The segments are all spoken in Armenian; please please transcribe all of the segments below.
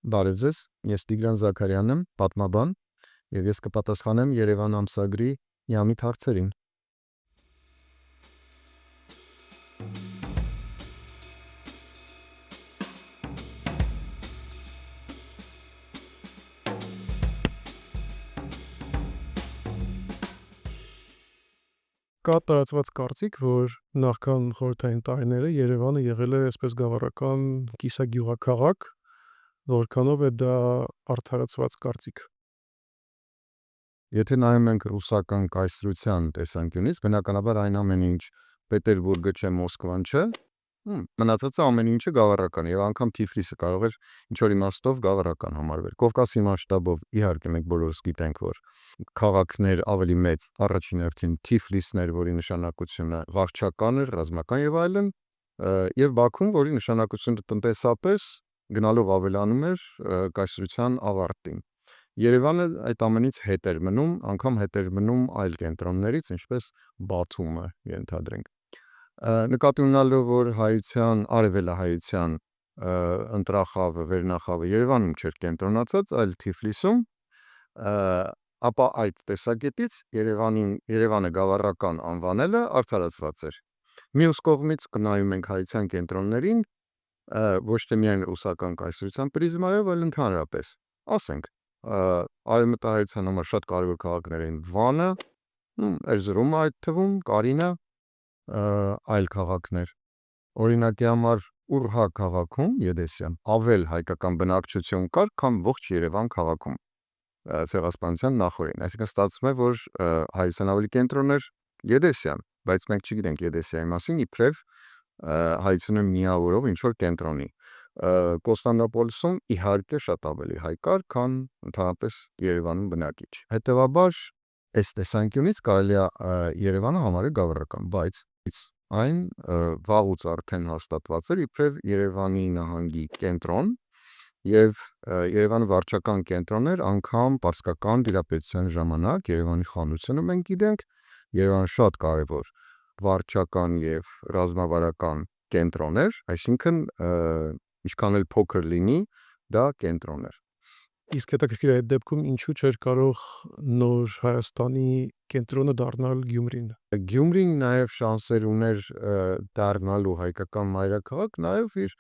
Բարև ձեզ, ես Տիգրան Զաքարյանն եմ, պատմաբան, եւ ես կպատասխանեմ Երևան ամսագրի յամիտ հարցերին։ Կա տարածված կարծիք, որ նախքան խորհրդային տարիները Երևանը եղել է այսպես գավառական կիսագյուղաքաղաք, որքանով է դա արդարացված կարծիք։ Եթե նայում ենք ռուսական կայսրության տեսանկյունից, բնականաբար այն ամեն ինչ Պետերբուրգը չէ, Մոսկվան չէ, մնացածը ամեն ինչը գավառական եւ անգամ Թիֆլիսը կարող էր ինչ-որ իմաստով գավառական համարվել։ Կովկասի մասշտաբով իհարկե մենք բոլորս գիտենք, որ քաղաքներ ավելի մեծ, առաջին հերթին Թիֆլիսն էր, որի նշանակությունը վարչական էր, ռազմական եւ այլն, եւ Բաքուն, որի նշանակությունը տնտեսապես գնալով ավելանում էր կայսրության ավարտին։ Երևանը այդ ամենից հետ էր մնում, անգամ հետ էր մնում այլ կենտրոններից, ինչպես Բաթումը, ենթադրենք։ Նկատի ունենալով, որ հայության, արևելահայության ընտրախավը, վերնախավը Երևանում չէր կենտրոնացած, այլ Թիֆլիսում, ապա այդ տեսակետից Երևանը գավառական անվանելը արդարացված էր։ Մյուս կողմից կնայում ենք հայության կենտրոններին, ոչ թե միայն ռուսական կայսրության պրիզմայով, այլ ընդհանրապես։ Ասենք, արևմտահայության համար շատ կարևոր քաղաքներ են Վանը, Էրզրումը այդ թվում, Կարինը, այլ քաղաքներ։ Օրինակի համար Ուրհա քաղաքում, Եդեսյան, ավել հայկական բնակչություն կար, քան ողջ Երևան քաղաքում ցեղասպանության նախօրեն։ Այսինքն ստացվում է, որ հայության ավելի կենտրոն էր Եդեսյան, բայց մենք չգիտենք Եդեսիայի մասին, իբրև հայությունը միավորով ինչ որ կենտրոնի։ Կոստանդնուպոլսում իհարկե շատ ավելի հայ կար, քան ընդհանրապես Երևանում բնակիչ։ Հետևաբար, այս տեսանկյունից կարելի է Երևանը համարել գավառական, բայց այն վաղուց արդեն հաստատված էր իբրև Երևանի նահանգի կենտրոն եւ Երևանը վարչական կենտրոն էր անգամ պարսկական դիրապետության ժամանակ Երևանի խանությունը մենք գիտենք Երևանը շատ կարևոր վարչական եւ ռազմավարական կենտրոն էր, այսինքն ինչքան էլ փոքր լինի, դա կենտրոն էր։ Իսկ հետաքրքիր է այդ դեպքում ինչու չէր կարող նոր Հայաստանի կենտրոնը դառնալ Գյումրին։ Գյումրին նաև շանսեր ուներ դառնալու հայկական մայրաքաղաք, նաև իր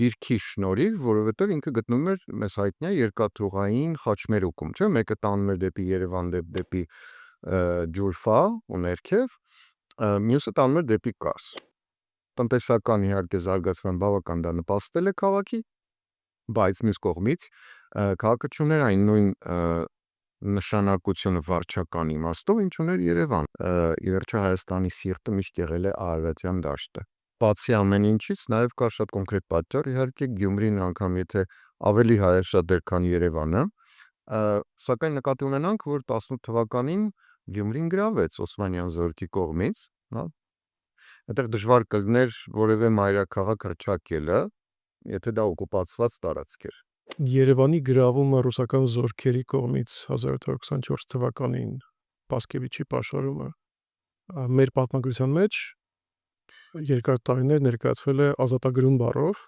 դիրքի շնորհիվ, որովհետև ինքը գտնվում էր մեզ հայտնի երկաթուղային խաչմերուկում, չէ՞, մեկը տանում էր դեպի Երևան, դեպի Ջուրֆա ու ներքև, մյուսը տանում էր դեպի Կարս։ Տնտեսական իհարկե զարգացման բավական դա նպաստել է քաղաքի, բայց մյուս կողմից քաղաքը չուներ այն նույն նշանակությունը վարչական իմաստով, ինչ ուներ Երևան։ Ի վերջո Հայաստանի սիրտը միշտ եղել է Արարատյան դաշտը։ Բացի ամեն ինչից, նաև կար շատ կոնկրետ պատճառ, իհարկե Գյումրին անգամ եթե ավելի հայաշատ էր, քան Երևանը, սակայն նկատի ունենանք, որ 18 թվականին Գյումրին գրավեց Օսմանյան զորքի կողմից, հա։ Այդտեղ դժվար կլներ որևէ մայրաքաղաք հռչակելը, եթե դա օկուպացված տարածք էր։ Երևանի գրավումը ռուսական զորքերի կողմից 1824 թվականին Պասկևիչի պաշարումը մեր պատմագրության մեջ երկար տարիներ ներկայացվել է ազատագրում բառով,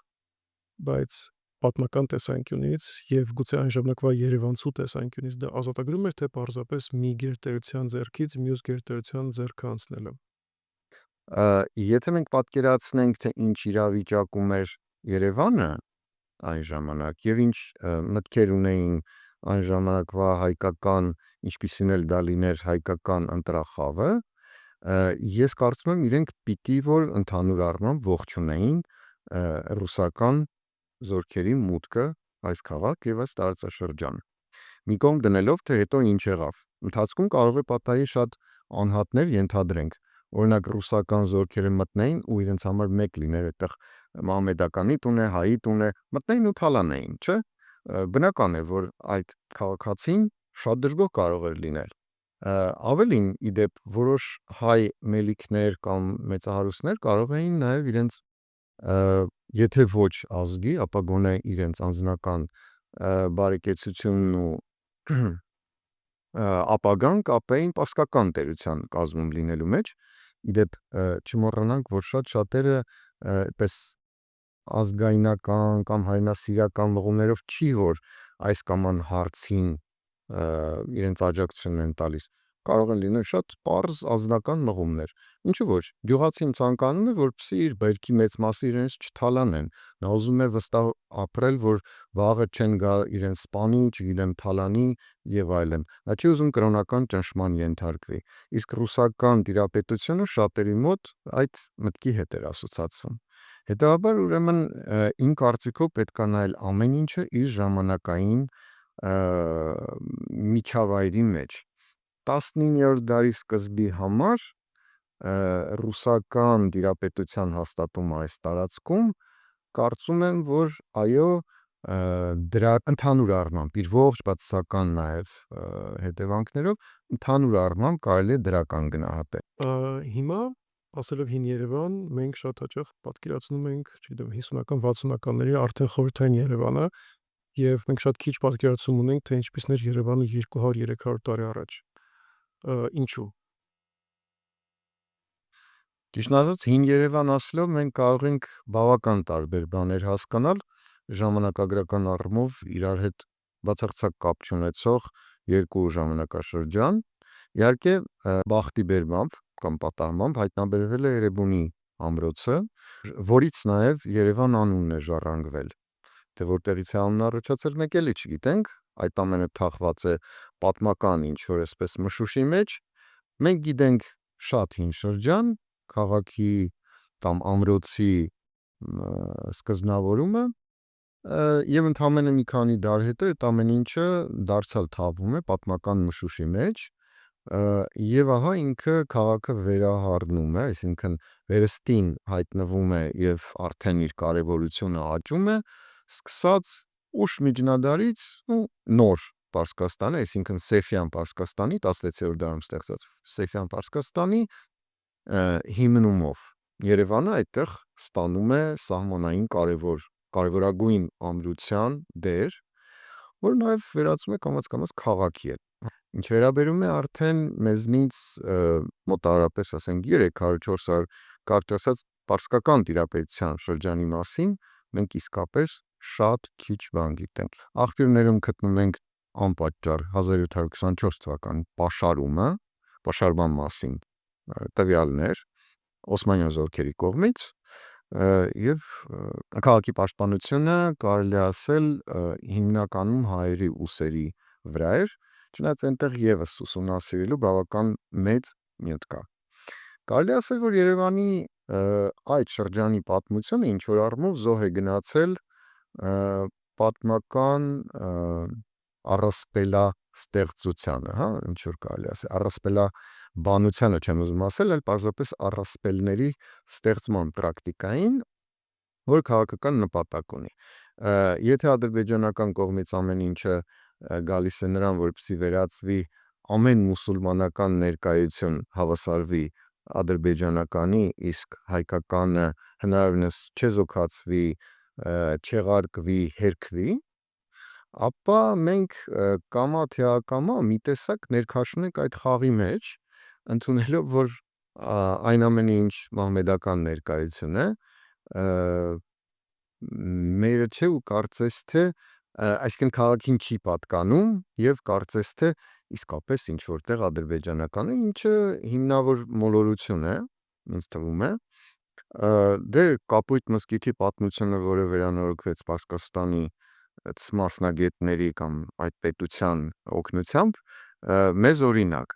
բայց պատմական տեսանկյունից եւ գուցե այն ժամանակվա երևանցու տեսանկյունից դա ազատագրում էր, թե պարզապես մի գերտերության ձեռքից մյուս գերտերության ձեռք անցնելը։ Եթե մենք պատկերացնենք, թե ինչ իրավիճակում էր Երևանը այն ժամանակ եւ ինչ մտքեր ունեին այն ժամանակվա հայկական, ինչպիսին էլ դա լիներ հայկական ընտրախավը, ես կարծում եմ իրենք պիտի որ ընդհանուր առմամբ ողջունեին ռուսական զորքերի մուտքը այս քաղաք եւ այս տարածաշրջան։ Մի կողմ դնելով, թե հետո ինչ եղավ։ Ընթացքում կարող է պատահի շատ անհատներ ենթադրենք։ Օրինակ ռուսական զորքերը մտնեին ու իրենց համար մեկ լիներ այդտեղ մահմեդականի տուն է, հայի տուն է, մտնեին ու թալանեին, չէ՞։ Բնական է, որ այդ քաղաքացին շատ դժգոհ կարող էր լինել։ Ավելին, իդեպ որոշ հայ մելիքներ կամ մեծահարուստներ կարող էին նաև իրենց եթե ոչ ազգի, ապա գոնե իրենց անձնական բարեկեցությունն ու ապագան կապեին պարսկական տերության կազմում լինելու մեջ։ Իդեպ չմոռանանք, որ շատ շատերը այդպես ազգայնական կամ հայրենասիրական մղումներով չի, որ այս կամ այն հարցին իրենց աջակցությունն են տալիս, կարող են լինել շատ պարզ ազնական մղումներ, ինչու ոչ, գյուղացին ցանկանում է, որպեսզի իր բերքի մեծ մասը իրենց չթալանեն, նա ուզում է վստահ ապրել, որ վաղը չեն գա իրեն սպանի, չգիտեմ, թալանի եւ այլն, նա չի ուզում կրոնական ճնշման ենթարկվի, իսկ ռուսական տիրապետությունը շատերի մոտ այդ մտքի հետ էր ասոցացվում, հետեւաբար ուրեմն իմ կարծիքով պետք է նայել ամեն ինչը իր ժամանակային միջավայրի մեջ 19-րդ դարի սկզբի համար ռուսական տիրապետության հաստատումը այս տարածքում կարծում եմ, որ այո դրա ընդհանուր առմամբ իր ողջ բացասական նաև հետևանքներով ընդհանուր առմամբ կարելի է դրական գնահատել։ Հիմա ասելով հին Երևան, մենք շատ հաճախ պատկերացնում ենք, չգիտեմ, 50-ական, 60-ականների արդեն խորհրդային Երևանը, եւ մենք շատ քիչ պատկերացում ունենք, թե ինչպիսն էր Երևանը 200-300 տարի առաջ։ Ինչու։ Ճիշտն ասած, հին Երևան ասելով մենք կարող ենք բավական տարբեր բաներ հասկանալ, ժամանակագրական առումով իրար հետ բացարձակ կապ չունեցող երկու ժամանակաշրջան։ Իհարկե, բախտի բերմամբ կամ պատահմամբ հայտնաբերվել է Էրեբունի ամրոցը, որից նաև Երևան անունն է ժառանգվել։ Թե որտեղից է անունը առաջացել, մենք էլի չգիտենք, այդ ամենը թաղված է պատմական ինչ-որ այսպես մշուշի մեջ։ Մենք գիտենք շատ հին շրջան, քաղաքի կամ ամրոցի սկզբնավորումը եւ ընդամենը մի քանի դար հետո այդ ամեն ինչը դարձյալ թաղվում է պատմական մշուշի մեջ եւ ահա ինքը քաղաքը վերահառնում է, այսինքն վերստին հայտնվում է եւ արդեն իր կարեւորությունը աճում է, սկսած ուշ միջնադարից ու նոր Պարսկաստանը, այսինքն Սեֆյան Պարսկաստանի 16-րդ դարում ստեղծած Սեֆյան Պարսկաստանի հիմնումով Երևանը այդտեղ ստանում է սահմանային կարևորագույն ամրության դեր, որ նաև վերածվում է կամաց քաղաքի։ Ինչ վերաբերում է արդեն մեզնից մոտավորապես ասենք 300-400 կարճ ասած պարսկական տիրապետության շրջանի մասին մենք իսկապես շատ քիչ բան գիտենք։ Աղբյուրներում գտնում ենք անպատճառ 1724 թվականի պաշարման մասին տվյալներ Օսմանյան զորքերի կողմից եւ քաղաքի պաշտպանությունը կարելի ասել հիմնականում հայերի ուսերի վրա էր, չնայած այնտեղ եւս ուսումնասիրելու բավական մեծ նյութ կա։ Կարելի ասել, որ Երևանի այդ շրջանի պատմությունը ինչ որ առումով զոհ է գնացել պատմական առասպելա ստեղծությանը, հա, ինչ որ կարելի ասել, առասպելա բանությանը չեմ ուզում ասել, այլ պարզապես առասպելների ստեղծման պրակտիկային, որ քաղաքական նպատակ ունի։ Եթե ադրբեջանական կողմից ամեն ինչը գալիս է նրան, որպեսզի վերածվի ամեն մուսուլմանական ներկայություն հավասարվի ադրբեջանականի, իսկ հայկականը հնարավորինս չեզոքացվի, չեղարկվի, հերքվի, ապա մենք կամա թե ակամա մի տեսակ ներքաշում ենք այդ խաղի մեջ, ընդունելով, որ այն ամենը ինչ մահմեդական ներկայություն է, մերը չէ ու կարծես թե այսինքն քաղաքին չի պատկանում եւ կարծես թե իսկապես ինչ որտեղ ադրբեջանականը, ինչը հիմնավոր մոլորություն է, ինձ թվում է, դե Կապույտ մզկիթի պատմությունը, որը վերանորոգվեց Պարսկաստանի մասնագետների կամ այդ պետության օգնությամբ, մեզ օրինակ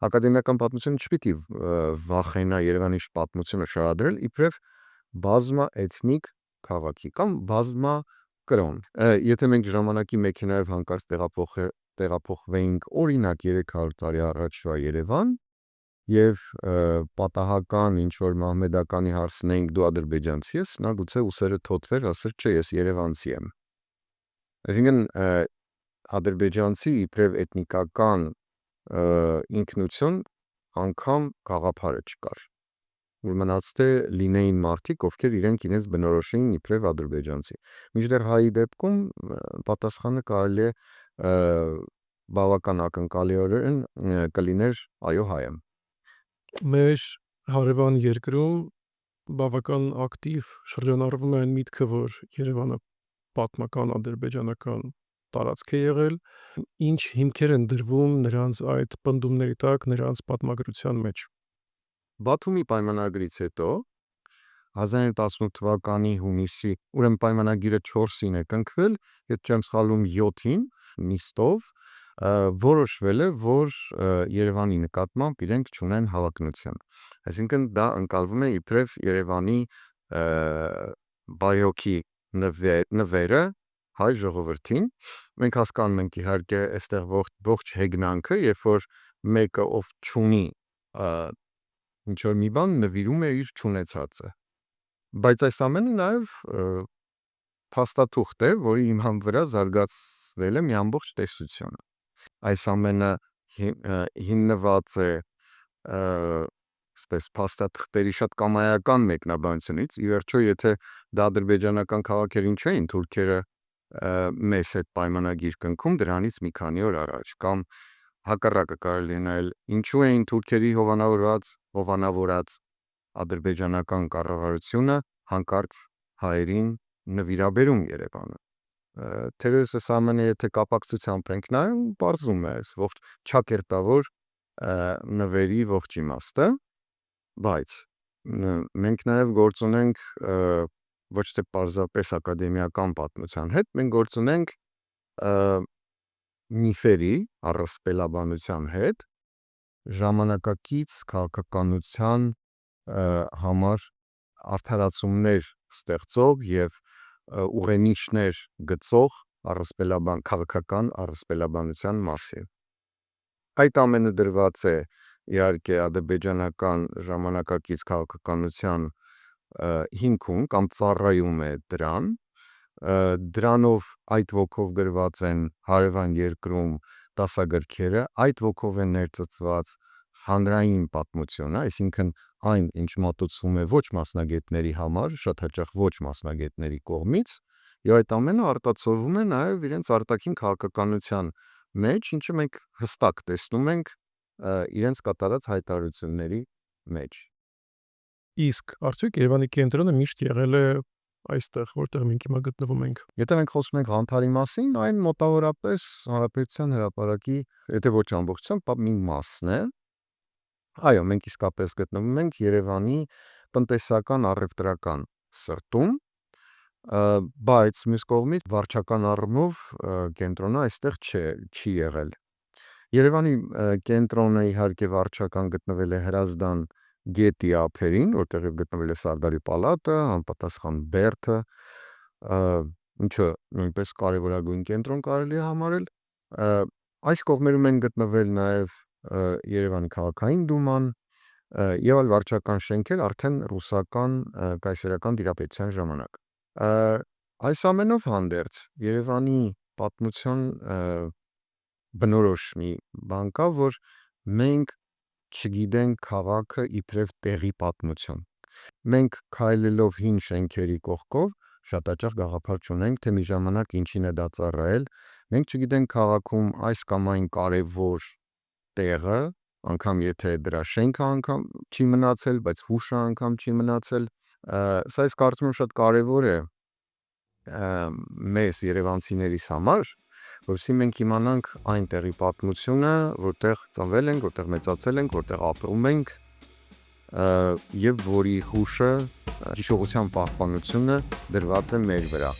ակադեմիական պատմությունը չպիտի վախենա Երևանի պատմությունը շարադրել իբրև բազմաէթնիկ քաղաքի կամ բազմակրոն։ Եթե մենք ժամանակի մեքենայով հանկարծ տեղափոխվեինք օրինակ 300 տարի առաջվա Երևան եւ պատահական ինչ որ մահմեդականի հարցնեինք դու ադրբեջանցի ես, նա գուցե ուսերը թոթվեր, ասեր չէ, ես երևանցի եմ։ Այսինքն ադրբեջանցի իբրև էթնիկական ինքնություն անգամ գաղափարը չկար, որ մնաց թե լինեին մարդիկ, ովքեր իրենք իրենց բնորոշեին իբրև ադրբեջանցի, մինչդեռ հայի դեպքում պատասխանը կարելի է բավական ակնկալիորեն կլիներ այո հայ եմ։ Մեր հարևան երկրում բավական ակտիվ շրջանառվում է այն միտքը, որ Երևանը պատմական ադրբեջանական տարածք է եղել, ինչ հիմքեր են դրվում նրանց այդ պնդումների տակ, նրանց պատմագրության մեջ։ Բաթումի պայմանագրից հետո 1918 թվականի հունիսի, ուրեմն պայմանագիրը 4-ին է կնքվել, եթե չեմ սխալվում 7-ին նիստով որոշվել է, որ Երևանի նկատմամբ իրենք չունեն հավակնություն։ Այսինքն դա ընկալվում է իբրև Երևանի բարյոքի նվերը հայ ժողովրդին։ Մենք հասկանում ենք իհարկե այստեղ ողջ հեգնանքը, երբ որ մեկը ով չունի ինչ որ մի բան նվիրում է իր չունեցածը։ Բայց այս ամենը նաև փաստաթուղթ է, որի հիման վրա զարգացվել է մի ամբողջ տեսություն։ Այս ամենը հիմնված է այսպես փաստաթղթերի շատ կամայական մեկնաբանությունից։ Ի վերջո, եթե դա ադրբեջանական քաղաքերին չէին թուրքերը մեզ հետ պայմանագիր կնքում դրանից մի քանի օր առաջ, կամ հակառակը կարելի է նայել, ինչու էին թուրքերի հովանավորած ադրբեջանական կառավարությունը հանկարծ հայերին նվիրաբերում Երևանը։ Թերևս այս ամենը եթե կապակցությամբ ենք նայում, պարզվում է այս ողջ չակերտավոր նվերի ողջ իմաստը, բայց մենք նաև գործ ունենք ոչ թե պարզապես ակադեմիական պատմության հետ, մենք գործ ունենք միֆերի առասպելաբանության հետ, ժամանակակից քաղաքականության համար արդարացումներ ստեղծող եւ ուղենիշներ գծող քաղաքական առասպելաբանության մասին։ Այդ ամենը դրված է իհարկե ադրբեջանական ժամանակակից քաղաքականության հիմքում կամ ծառայում է դրան, դրանով այդ ոգով գրված են հարևան երկրում դասագրքերը, այդ ոգով է ներծծված հանրային պատմությունը, այսինքն այն, ինչ մատուցվում է ոչ մասնագետների համար, շատ հաճախ ոչ մասնագետների կողմից, եւ այդ ամենը արտացոլվում է նաեւ իրենց արտաքին քաղաքականության մեջ, ինչը մենք հստակ տեսնում ենք իրենց կատարած հայտարարությունների մեջ։ Իսկ արդյոք Երևանի կենտրոնը միշտ եղել է այստեղ, որտեղ մենք հիմա գտնվում ենք։ Եթե մենք խոսում ենք Ղանթարի մասին, այն մոտավորապես Հանրապետության հրապարակի, եթե ոչ ամբողջությամբ, մի մասն է։ Այո, մենք իսկապես գտնվում ենք Երևանի տնտեսական առևտրական սրտում, բայց մյուս կողմից վարչական առումով կենտրոնը այստեղ չի եղել։ Երևանի կենտրոնը իհարկե վարչական գտնվել է Հրազդան գետի ափերին, որտեղ գտնվել է Սարդարի պալատը, անպատասխան բերդը, ինչը նույնպես կարևորագույն կենտրոն կարելի է համարել։ Այս կողմերում են գտնվել նաև Երևանի քաղաքային դուման եւ այլ վարչական շենքեր արդեն ռուսական կայսերական դիրապետության ժամանակ։ Այս ամենով հանդերձ Երևանի պատմության բնորոշ մի բան կա, որ մենք չգիտենք քաղաքը իբրև տեղի պատմություն։ Մենք քայլելով հին շենքերի կողքով շատ հաճախ գաղափար չունենք, թե մի ժամանակ ինչին է դա ծառայել։ Մենք չգիտենք քաղաքում այս կամ այն կարևոր տեղը, անգամ եթե դրա շենքը անգամ չի մնացել, բայց հուշը անգամ չի մնացել։ Սա ես կարծում եմ շատ կարևոր է մեզ երևանցիներիս համար, որովհետեւ մենք իմանանք այն տեղի պատմությունը, որտեղ ծնվել ենք, որտեղ մեծացել ենք, որտեղ ապրում ենք, եւ որի հուշը, հիշողության պահպանությունը դրված է մեր վրա։